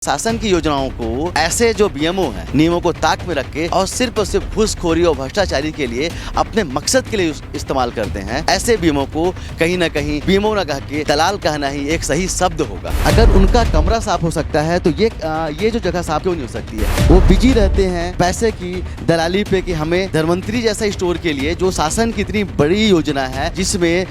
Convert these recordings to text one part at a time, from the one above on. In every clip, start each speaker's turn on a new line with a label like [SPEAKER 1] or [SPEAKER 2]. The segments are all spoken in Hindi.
[SPEAKER 1] शासन की योजनाओं को ऐसे जो बीएमओ हैं नियमों को ताक में रख के और सिर्फ घूसखोरी और भ्रष्टाचारी के लिए अपने मकसद के लिए इस्तेमाल करते हैं, ऐसे बीएमओ को कहीं ना कहीं बीएमओ ना कह के दलाल कहना ही एक सही शब्द होगा। अगर उनका कमरा साफ हो सकता है तो ये जो जगह साफ क्यों नहीं हो सकती है। वो बिजी रहते हैं पैसे की दलाली पे कि हमें धनवंतरी जैसा स्टोर के लिए जो शासन की इतनी बड़ी योजना है जिसमें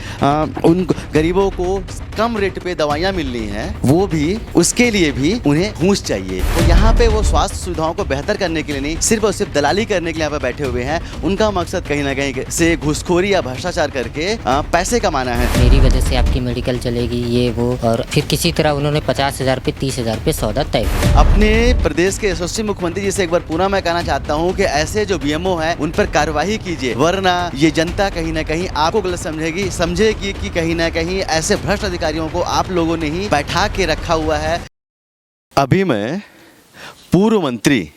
[SPEAKER 1] उन गरीबों को कम रेट पे दवाइयाँ मिलनी है, वो भी उसके लिए भी उन्हें घूस चाहिए। तो यहाँ पे वो स्वास्थ्य सुविधाओं को बेहतर करने के लिए नहीं, सिर्फ और सिर्फ दलाली करने के लिए यहाँ पे बैठे हुए हैं। उनका मकसद कहीं ना कहीं से घूसखोरी या भ्रष्टाचार करके पैसे कमाना है।
[SPEAKER 2] मेरी वजह से आपकी मेडिकल चलेगी, ये वो, और फिर किसी तरह उन्होंने 50,000 पे 30,000 पे सौदा तय किया।
[SPEAKER 1] अपने प्रदेश के यशस्वी मुख्यमंत्री जी से एक बार पूरा मैं कहना चाहता हूँ कि ऐसे जो बीएमओ है उन पर कार्यवाही कीजिए, वरना ये जनता कहीं ना कहीं आपको गलत समझेगी कि कहीं ना कहीं ऐसे भ्रष्ट अधिकारियों को आप लोगों ने ही बैठा के रखा हुआ है। अभी मैं पूर्व मंत्री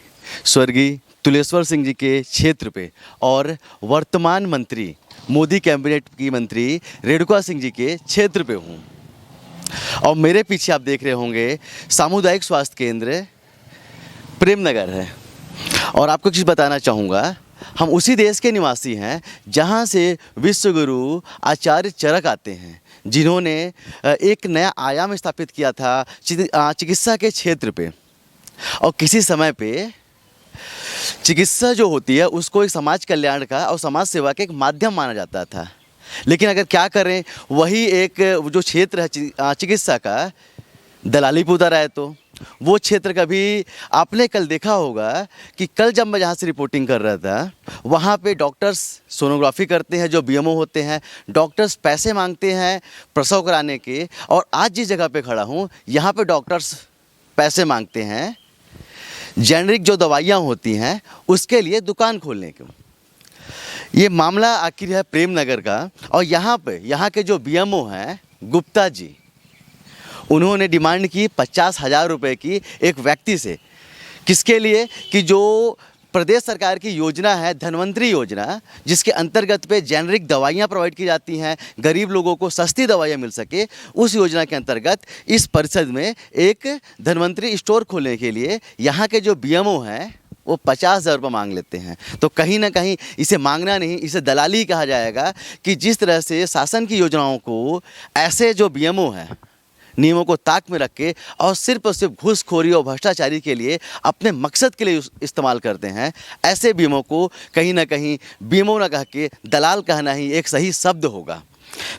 [SPEAKER 1] स्वर्गीय तुलेश्वर सिंह जी के क्षेत्र पे और वर्तमान मंत्री मोदी कैबिनेट की मंत्री रेणुका सिंह जी के क्षेत्र पे हूँ और मेरे पीछे आप देख रहे होंगे सामुदायिक स्वास्थ्य केंद्र प्रेमनगर है। और आपको कुछ बताना चाहूँगा, हम उसी देश के निवासी हैं जहाँ से विश्वगुरु आचार्य चरक आते हैं, जिन्होंने एक नया आयाम स्थापित किया था चिकित्सा के क्षेत्र पे। और किसी समय पे चिकित्सा जो होती है उसको एक समाज कल्याण का और समाज सेवा का एक माध्यम माना जाता था। लेकिन अगर क्या करें, वही एक जो क्षेत्र है चिकित्सा का दलाली पे उतर आए तो वो क्षेत्र कभी आपने कल देखा होगा कि कल जब मैं जहाँ से रिपोर्टिंग कर रहा था वहाँ पे डॉक्टर्स सोनोग्राफी करते हैं, जो बीएमओ होते हैं, डॉक्टर्स पैसे मांगते हैं प्रसव कराने के। और आज जिस जगह पे खड़ा हूँ यहाँ पे डॉक्टर्स पैसे मांगते हैं जेनरिक जो दवाइयाँ होती हैं उसके लिए दुकान खोलने के। ये मामला आखिर है प्रेमनगर का। और यहाँ के जो बीएमओ हैं गुप्ता जी, उन्होंने डिमांड की 50,000 रुपये की एक व्यक्ति से। किसके लिए? कि जो प्रदेश सरकार की योजना है धनवंतरी योजना, जिसके अंतर्गत पे जेनरिक दवाइयाँ प्रोवाइड की जाती हैं, गरीब लोगों को सस्ती दवाइयाँ मिल सके, उस योजना के अंतर्गत इस परिषद में एक धनवंतरी स्टोर खोलने के लिए यहाँ के जो बीएमओ हैं वो 50,000 रुपये मांग लेते हैं। तो कहीं ना कहीं इसे मांगना नहीं, इसे दलाली कहा जाएगा कि जिस तरह से शासन की योजनाओं को ऐसे जो बीएमओ हैं नियमों को ताक में रख के और सिर्फ घूसखोरी और भ्रष्टाचारी के लिए अपने मकसद के लिए इस्तेमाल करते हैं, ऐसे बीएमओ को कहीं ना कहीं बीएमओ ना कह के दलाल कहना ही एक सही शब्द होगा।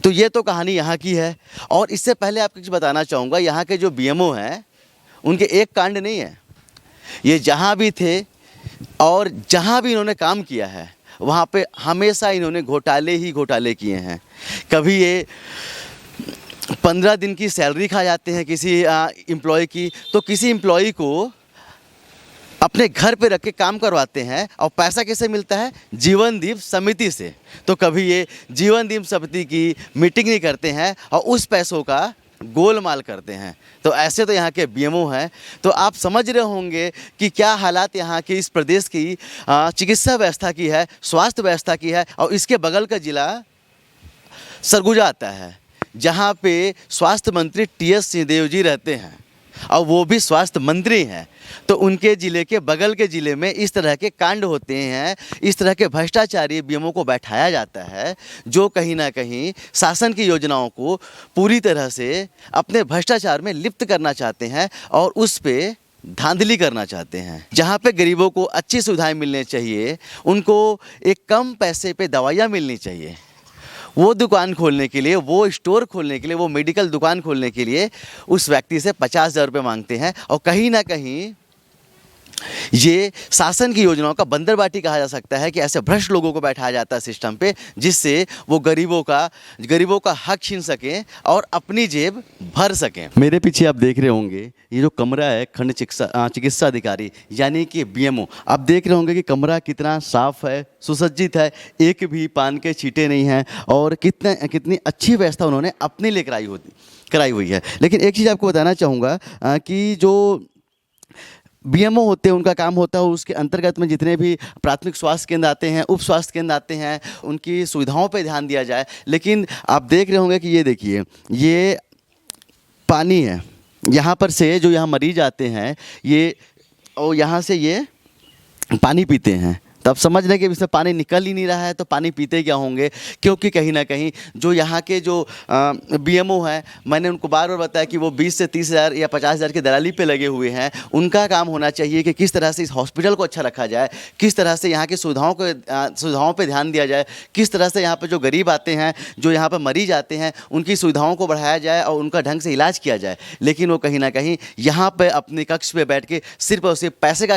[SPEAKER 1] तो ये तो कहानी यहाँ की है। और इससे पहले आपको कुछ बताना चाहूँगा, यहाँ के जो बीएमओ हैं उनके एक कांड नहीं है। ये जहाँ भी थे और जहाँ भी इन्होंने काम किया है वहाँ पे हमेशा इन्होंने घोटाले किए हैं। कभी ये 15 दिन की सैलरी खा जाते हैं किसी एम्प्लॉय की, तो किसी एम्प्लॉय को अपने घर पे रख के काम करवाते हैं। और पैसा कैसे मिलता है? जीवनदीप समिति से। तो कभी ये जीवनदीप समिति की मीटिंग नहीं करते हैं और उस पैसों का गोलमाल करते हैं। तो ऐसे तो यहाँ के बीएमओ हैं। तो आप समझ रहे होंगे कि क्या हालात यहाँ के इस प्रदेश की चिकित्सा व्यवस्था की है, स्वास्थ्य व्यवस्था की है। और इसके बगल का ज़िला सरगुजा आता है, जहाँ पे स्वास्थ्य मंत्री टीएस सिंहदेव जी रहते हैं और वो भी स्वास्थ्य मंत्री हैं। तो उनके ज़िले के बगल के ज़िले में इस तरह के कांड होते हैं, इस तरह के भ्रष्टाचारी बीएमओ को बैठाया जाता है, जो कहीं ना कहीं शासन की योजनाओं को पूरी तरह से अपने भ्रष्टाचार में लिप्त करना चाहते हैं और उस पे धांधली करना चाहते हैं। जहाँ पे गरीबों को अच्छी सुविधाएँ मिलनी चाहिए, उनको एक कम पैसे पे दवाइयाँ मिलनी चाहिए, वो दुकान खोलने के लिए, वो स्टोर खोलने के लिए, वो मेडिकल दुकान खोलने के लिए उस व्यक्ति से 50,000 रुपये मांगते हैं। और कहीं ना कहीं ये शासन की योजनाओं का बंदरबाटी कहा जा सकता है कि ऐसे भ्रष्ट लोगों को बैठाया जाता है सिस्टम पे, जिससे वो गरीबों का हक छीन सकें और अपनी जेब भर सकें। मेरे पीछे आप देख रहे होंगे ये जो कमरा है खंड चिकित्सा अधिकारी यानी कि बीएमओ, आप देख रहे होंगे कि कमरा कितना साफ है, सुसज्जित है, एक भी पान के छींटे नहीं हैं और कितनी अच्छी व्यवस्था उन्होंने अपने लिए कराई हुई है। लेकिन एक चीज़ आपको बताना चाहूँगा कि जो बीएमओ होते हैं उनका काम होता है उसके अंतर्गत में जितने भी प्राथमिक स्वास्थ्य केंद्र आते हैं, उप स्वास्थ्य केंद्र आते हैं, उनकी सुविधाओं पे ध्यान दिया जाए। लेकिन आप देख रहे होंगे कि ये देखिए, ये पानी है, यहाँ पर से जो यहाँ मरीज आते हैं ये और यहाँ से ये पानी पीते हैं, तब समझ लें कि इसमें पानी निकल ही नहीं रहा है तो पानी पीते क्या होंगे। क्योंकि कहीं ना कहीं जो यहाँ के जो बीएमओ हैं, मैंने उनको बार बार बताया कि वो 20 से 30 हज़ार या 50 हज़ार की दलाली पे लगे हुए हैं। उनका काम होना चाहिए कि किस तरह से इस हॉस्पिटल को अच्छा रखा जाए, किस तरह से यहाँ की सुविधाओं पर ध्यान दिया जाए, किस तरह से यहाँ पर जो गरीब आते हैं, जो यहाँ पर मरीज आते हैं, उनकी सुविधाओं को बढ़ाया जाए और उनका ढंग से इलाज किया जाए। लेकिन वो कहीं ना कहीं यहाँ पर अपने कक्ष पे बैठ के सिर्फ और सिर्फ पैसे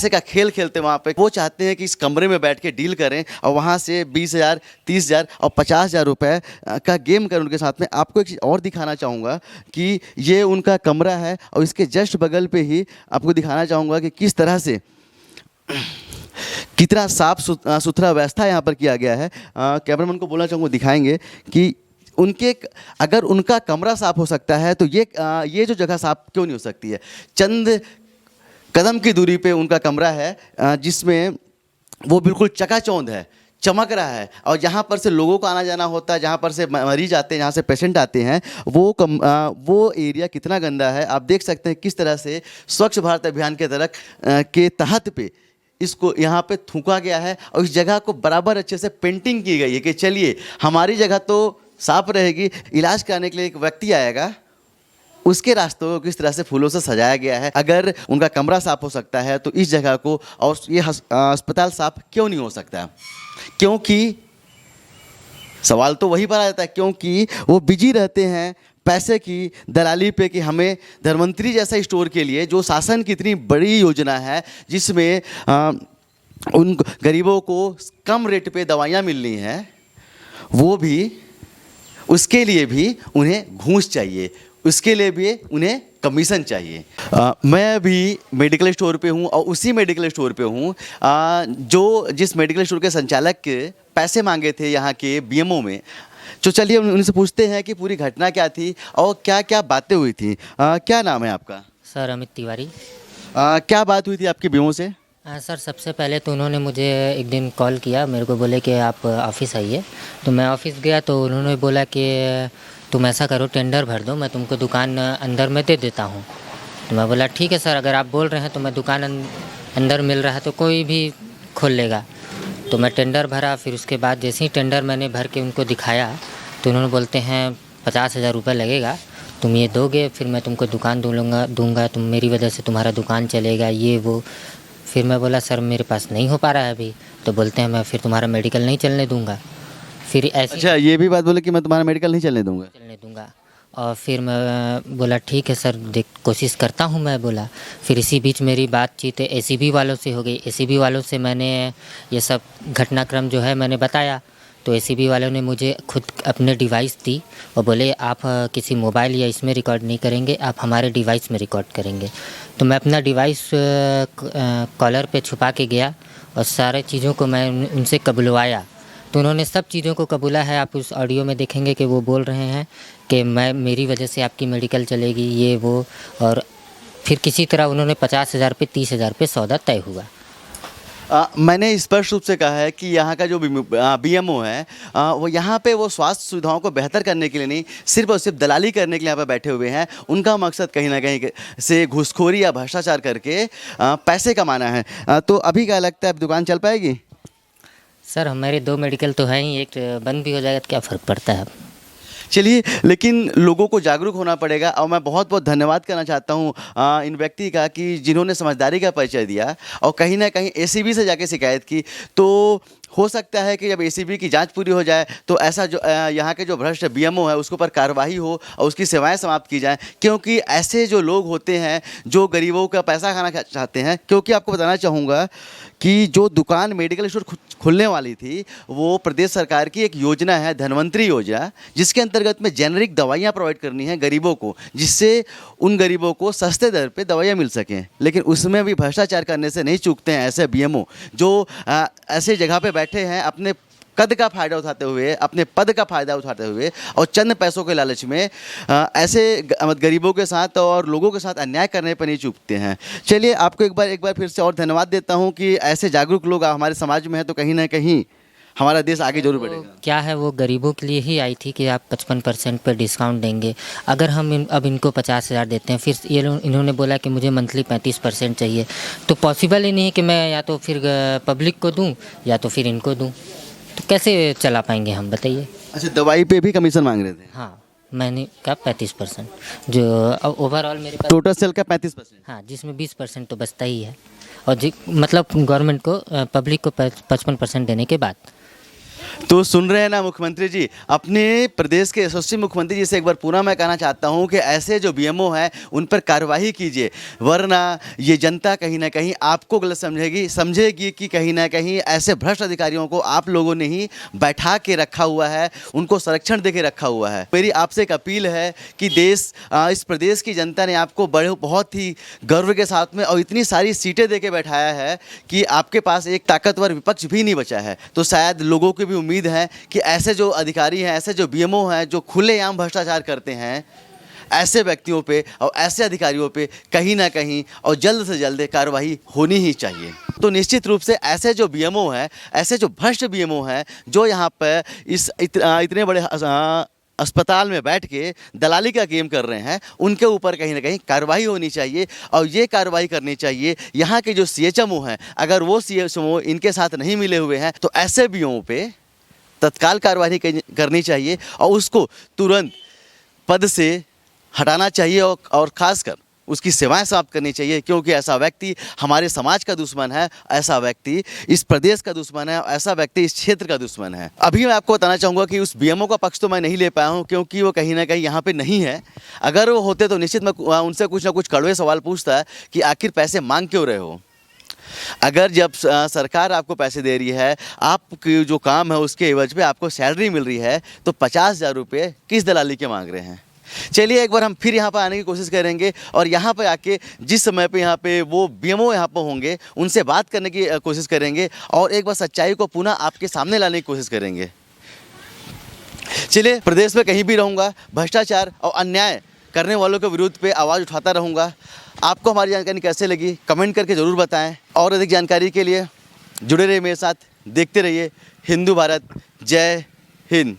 [SPEAKER 1] का खेल खेलते वहाँ पे। वो चाहते हैं कि इस कमरे में बैठ के डील करें और वहाँ से 20,000, 30,000 और 50,000 रुपये का गेम करें उनके साथ में। आपको एक चीज़ और दिखाना चाहूँगा कि ये उनका कमरा है और इसके जस्ट बगल पे ही आपको दिखाना चाहूँगा कि किस तरह से कितना साफ सुथरा व्यवस्था यहाँ पर किया गया है। कैमरामैन को बोलना चाहूँगा, दिखाएंगे कि अगर उनका कमरा साफ़ हो सकता है तो ये जो जगह साफ़ क्यों नहीं हो सकती है। चंद कदम की दूरी पे उनका कमरा है जिसमें वो बिल्कुल चकाचौंध है, चमक रहा है। और जहाँ पर से लोगों को आना जाना होता है, जहाँ पर से मरीज आते हैं, जहाँ से पेशेंट आते हैं, वो एरिया कितना गंदा है। आप देख सकते हैं किस तरह से स्वच्छ भारत अभियान के तहत पे इसको यहाँ पे थूका गया है और इस जगह को बराबर अच्छे से पेंटिंग की गई है कि चलिए हमारी जगह तो साफ रहेगी, इलाज कराने के लिए एक व्यक्ति आएगा, उसके रास्तों को किस तरह से फूलों से सजाया गया है। अगर उनका कमरा साफ हो सकता है तो इस जगह को और ये अस्पताल साफ क्यों नहीं हो सकता। क्योंकि सवाल तो वही पर आ जाता है, क्योंकि वो बिजी रहते हैं पैसे की दलाली पे कि हमें धन्वंतरी जैसा स्टोर के लिए, जो शासन की इतनी बड़ी योजना है जिसमें उन गरीबों को कम रेट पे दवाइयाँ मिल रही हैं, वो भी उसके लिए भी उन्हें घूस चाहिए, उसके लिए भी उन्हें कमीशन चाहिए। मैं अभी मेडिकल स्टोर पे हूँ और उसी मेडिकल स्टोर पे हूँ जिस मेडिकल स्टोर के संचालक के पैसे मांगे थे यहाँ के बीएमओ में। तो चलिए उनसे पूछते हैं कि पूरी घटना क्या थी और क्या क्या बातें हुई थी। क्या नाम है आपका?
[SPEAKER 2] सर अमित तिवारी।
[SPEAKER 1] क्या बात हुई थी आपके बीएमओ से?
[SPEAKER 2] सर सबसे पहले तो उन्होंने मुझे एक दिन कॉल किया, मेरे को बोले कि आप ऑफ़िस आइए। तो मैं ऑफ़िस गया तो उन्होंने बोला कि तुम ऐसा करो, टेंडर भर दो, मैं तुमको दुकान अंदर में दे देता हूँ। तो मैं बोला ठीक है सर, अगर आप बोल रहे हैं तो मैं दुकान अंदर मिल रहा है तो कोई भी खोल लेगा। तो मैं टेंडर भरा। फिर उसके बाद जैसे ही टेंडर मैंने भर के उनको दिखाया तो उन्होंने बोलते हैं 50,000 रुपये लगेगा, तुम ये दोगे फिर मैं तुमको दुकान दूँगा, तुम मेरी वजह से तुम्हारा दुकान चलेगा, ये वो। फिर मैं बोला सर मेरे पास नहीं हो पा रहा है अभी। तो बोलते हैं मैं फिर तुम्हारा मेडिकल नहीं चलने दूँगा। फिर ऐसे
[SPEAKER 1] अच्छा, ये भी बात बोले कि मैं तुम्हारा मेडिकल नहीं चलने दूँगा।
[SPEAKER 2] और फिर मैं बोला ठीक है सर, कोशिश करता हूँ मैं बोला। फिर इसी बीच मेरी बातचीत एसीबी वालों से हो गई। एसीबी वालों से मैंने ये सब घटनाक्रम जो है मैंने बताया। तो एसीबी वालों ने मुझे खुद अपने डिवाइस दी और बोले आप किसी मोबाइल या इसमें रिकॉर्ड नहीं करेंगे, आप हमारे डिवाइस में रिकॉर्ड करेंगे। तो मैं अपना डिवाइस कॉलर पे छुपा के गया और सारे चीज़ों को मैं उनसे कबुलवाया। तो उन्होंने सब चीज़ों को कबूला है। आप उस ऑडियो में देखेंगे कि वो बोल रहे हैं कि मेरी वजह से आपकी मेडिकल चलेगी, ये वो। और फिर किसी तरह उन्होंने 50,000 पे 30,000 पे सौदा तय हुआ।
[SPEAKER 1] मैंने स्पष्ट रूप से कहा है कि यहाँ का जो बीएमओ है वो यहाँ पे वो स्वास्थ्य सुविधाओं को बेहतर करने के लिए नहीं, सिर्फ और सिर्फ दलाली करने के लिए यहाँ पे बैठे हुए हैं। उनका मकसद कहीं ना कहीं से घूसखोरी या भ्रष्टाचार करके पैसे कमाना है। तो अभी क्या लगता है, अब दुकान चल पाएगी?
[SPEAKER 2] सर हमारे 2 मेडिकल तो हैं ही, एक बंद भी हो जाएगा तो क्या फ़र्क पड़ता है।
[SPEAKER 1] चलिए, लेकिन लोगों को जागरूक होना पड़ेगा। और मैं बहुत बहुत धन्यवाद करना चाहता हूँ इन व्यक्ति का कि जिन्होंने समझदारी का परिचय दिया और कहीं ना कहीं एसीबी से जाके शिकायत की। तो हो सकता है कि जब एसीबी की जांच पूरी हो जाए तो ऐसा जो यहाँ के जो भ्रष्ट बीएमओ है उसके ऊपर कार्रवाई हो और उसकी सेवाएं समाप्त की जाएं। क्योंकि ऐसे जो लोग होते हैं जो गरीबों का पैसा खाना चाहते हैं। क्योंकि आपको बताना चाहूँगा कि जो दुकान मेडिकल स्टोर खुलने वाली थी वो प्रदेश सरकार की एक योजना है, धन्वंतरी योजना, जिसके अंतर्गत में जेनरिक दवाइयाँ प्रोवाइड करनी है गरीबों को, जिससे उन गरीबों को सस्ते दर पे दवाइयाँ मिल सकें। लेकिन उसमें भी भ्रष्टाचार करने से नहीं चूकते हैं ऐसे बीएमओ जो ऐसे जगह पे बैठे हैं अपने कद का फ़ायदा उठाते हुए, अपने पद का फ़ायदा उठाते हुए और चंद पैसों के लालच में ऐसे गरीबों के साथ और लोगों के साथ अन्याय करने पर नहीं चूकते हैं। चलिए, आपको एक बार फिर से और धन्यवाद देता हूं कि ऐसे जागरूक लोग हमारे समाज में हैं तो कहीं ना कहीं हमारा देश आगे जरूर बढ़ेगा।
[SPEAKER 2] क्या है, वो गरीबों के लिए ही आई थी कि आप 55% पर डिस्काउंट देंगे। अगर हम अब इनको 50,000 देते हैं, फिर ये लोग इन्होंने बोला कि मुझे मंथली 35% चाहिए, तो पॉसिबल ही नहीं है कि मैं या तो फिर पब्लिक को दूं या तो फिर इनको दूं। तो कैसे चला पाएंगे हम, बताइए।
[SPEAKER 1] अच्छा, दवाई पे भी कमीशन मांग रहे थे?
[SPEAKER 2] हाँ, मैंने कहा 35%, जो ओवरऑल मेरे पास,
[SPEAKER 1] टोटल सेल का 35%?
[SPEAKER 2] हाँ, जिसमें 20% तो बचता ही है, और मतलब गवर्नमेंट को, पब्लिक को 55% देने के बाद।
[SPEAKER 1] तो सुन रहे हैं ना मुख्यमंत्री जी, अपने प्रदेश के यशस्वी मुख्यमंत्री जी से एक बार पुनः मैं कहना चाहता हूं कि ऐसे जो बीएमओ हैं उन पर कार्रवाई कीजिए, वरना ये जनता कहीं ना कहीं आपको गलत समझेगी कि कहीं ना कहीं ऐसे भ्रष्ट अधिकारियों को आप लोगों ने ही बैठा के रखा हुआ है, उनको संरक्षण दे के रखा हुआ है। मेरी आपसे एक अपील है कि इस प्रदेश की जनता ने आपको बहुत ही गर्व के साथ में और इतनी सारी सीटें दे के बैठाया है कि आपके पास एक ताकतवर विपक्ष भी नहीं बचा है। तो शायद लोगों की भी उम्मीद है कि ऐसे जो अधिकारी हैं, ऐसे जो बीएमओ हैं जो खुलेआम भ्रष्टाचार करते हैं, ऐसे व्यक्तियों पे और ऐसे अधिकारियों पे कहीं ना कहीं और जल्द से जल्द कार्रवाई होनी ही चाहिए। तो निश्चित रूप से ऐसे जो बीएमओ हैं, ऐसे जो भ्रष्ट बीएमओ हैं जो यहाँ पर इतने बड़े अस्पताल में बैठ के दलाली का गेम कर रहे हैं, उनके ऊपर कहीं ना कहीं कार्रवाई होनी चाहिए। और ये कार्रवाई करनी चाहिए यहाँ के जो सीएचएमओ हैं, अगर वो सीएचएमओ इनके साथ नहीं मिले हुए हैं तो ऐसे बीओ पे तत्काल कार्रवाई करनी चाहिए और उसको तुरंत पद से हटाना चाहिए और खासकर उसकी सेवाएं समाप्त करनी चाहिए, क्योंकि ऐसा व्यक्ति हमारे समाज का दुश्मन है, ऐसा व्यक्ति इस प्रदेश का दुश्मन है, ऐसा व्यक्ति इस क्षेत्र का दुश्मन है। अभी मैं आपको बताना चाहूँगा कि उस बीएमओ का पक्ष तो मैं नहीं ले पाया हूँ, क्योंकि वो कहीं ना कहीं यहाँ पे नहीं है। अगर वो होते तो निश्चित मैं उनसे कुछ ना कुछ कड़वे सवाल पूछता कि आखिर पैसे मांग क्यों रहे हो। अगर जब सरकार आपको पैसे दे रही है, आपकी जो काम है उसके एवज पे आपको सैलरी मिल रही है, तो 50,000 रुपये किस दलाली के मांग रहे हैं। चलिए एक बार हम फिर यहाँ पर आने की कोशिश करेंगे और यहाँ पर आके जिस समय पे यहाँ पे वो बीएमओ यहाँ पर होंगे उनसे बात करने की कोशिश करेंगे और एक बार सच्चाई को पुनः आपके सामने लाने की कोशिश करेंगे। चलिए, प्रदेश में कहीं भी रहूँगा, भ्रष्टाचार और अन्याय करने वालों के विरुद्ध पे आवाज़ उठाता रहूँगा। आपको हमारी जानकारी कैसे लगी कमेंट करके ज़रूर बताएं और अधिक जानकारी के लिए जुड़े रहिए मेरे साथ, देखते रहिए हिंदू भारत। जय हिंद।